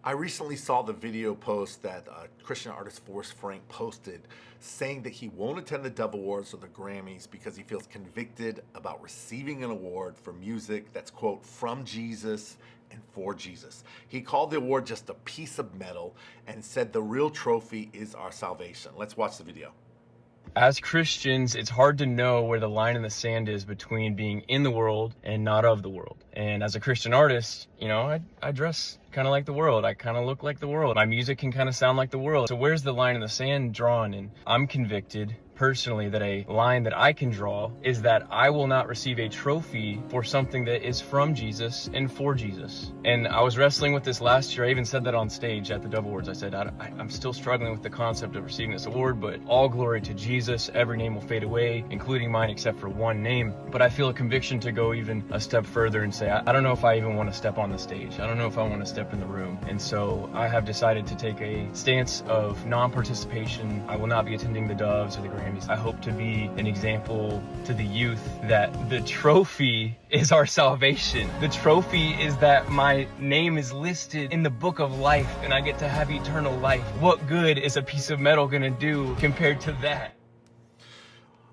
I recently saw the video post that Christian artist Forrest posted saying that he won't attend the Dove Awards or the Grammys because he feels convicted about receiving an award for music that's, quote, from Jesus and for Jesus. He called the award just a piece of metal and said the real trophy is our salvation. Let's watch the video. As Christians, it's hard to know where the line in the sand is between being in the world and not of the world. And as a Christian artist, I dress kind of like the world. I kind of look like the world. My music can kind of sound like the world. So where's the line in the sand drawn? And I'm convicted personally that a line that I can draw is that I will not receive a trophy for something that is from Jesus and for Jesus. And I was wrestling with this last year. I even said that on stage at the Dove Awards. I said, I'm still struggling with the concept of receiving this award, but all glory to Jesus. Every name will fade away, including mine, except for one name. But I feel a conviction to go even a step further and say, I don't know if I even want to step on the stage. I don't know if I want to step in the room. And so I have decided to take a stance of non-participation. I will not be attending the Doves or the Grammys. I hope to be an example to the youth that the trophy is our salvation. The trophy is that my name is listed in the book of life and I get to have eternal life. What good is a piece of metal gonna do compared to that?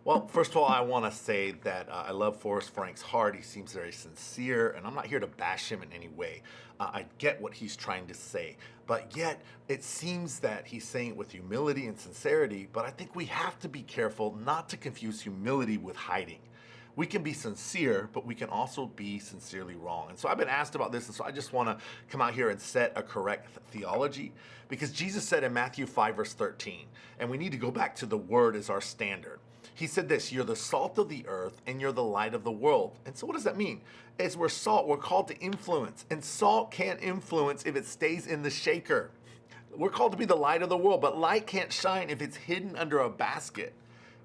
Well, first of all, I want to say that I love Forrest Frank's heart. He seems very sincere, and I'm not here to bash him in any way. I get what he's trying to say, but yet it seems that he's saying it with humility and sincerity, but I think we have to be careful not to confuse humility with hiding. We can be sincere, but we can also be sincerely wrong. And so I've been asked about this, and so I just want to come out here and set a correct theology, because Jesus said in Matthew 5, verse 13, and we need to go back to the word as our standard. He said this, you're the salt of the earth and you're the light of the world. And so what does that mean? As we're salt, we're called to influence. And salt can't influence if it stays in the shaker. We're called to be the light of the world, but light can't shine if it's hidden under a basket.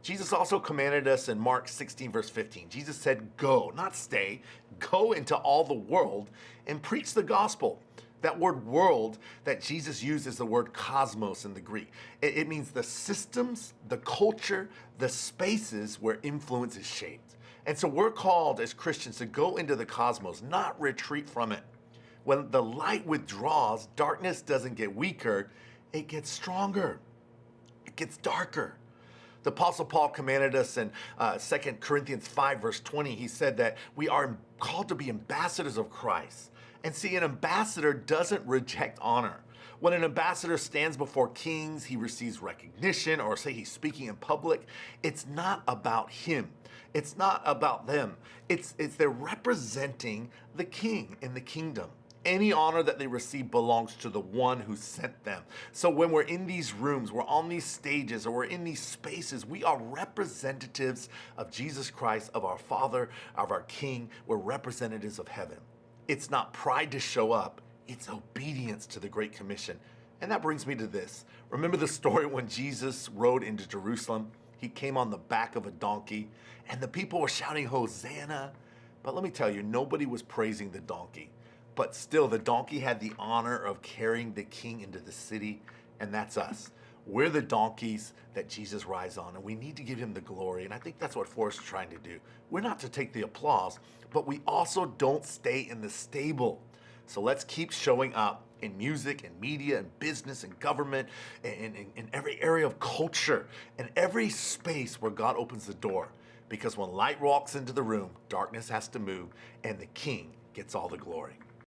Jesus also commanded us in Mark 16, verse 15. Jesus said, go, not stay, go into all the world and preach the gospel. That word world that Jesus used is the word cosmos in the Greek. It means the systems, the culture, the spaces where influence is shaped. And so we're called as Christians to go into the cosmos, not retreat from it. When the light withdraws, darkness doesn't get weaker, it gets stronger. It gets darker. The Apostle Paul commanded us in 2 Corinthians 5, verse 20. He said that we are called to be ambassadors of Christ. And see, an ambassador doesn't reject honor. When an ambassador stands before kings, he receives recognition, or say he's speaking in public. It's not about him. It's not about them. It's they're representing the king in the kingdom. Any honor that they receive belongs to the one who sent them. So when we're in these rooms, we're on these stages, or we're in these spaces, we are representatives of Jesus Christ, of our Father, of our King. We're representatives of heaven. It's not pride to show up, it's obedience to the Great Commission. And that brings me to this. Remember the story when Jesus rode into Jerusalem? He came on the back of a donkey, and the people were shouting, Hosanna. But let me tell you, nobody was praising the donkey. But still, the donkey had the honor of carrying the king into the city, and that's us. We're the donkeys that Jesus rides on, and we need to give him the glory. And I think that's what Forrest is trying to do. We're not to take the applause, but we also don't stay in the stable. So let's keep showing up in music and media and business and government and in every area of culture and every space where God opens the door. Because when light walks into the room, darkness has to move, and the king gets all the glory.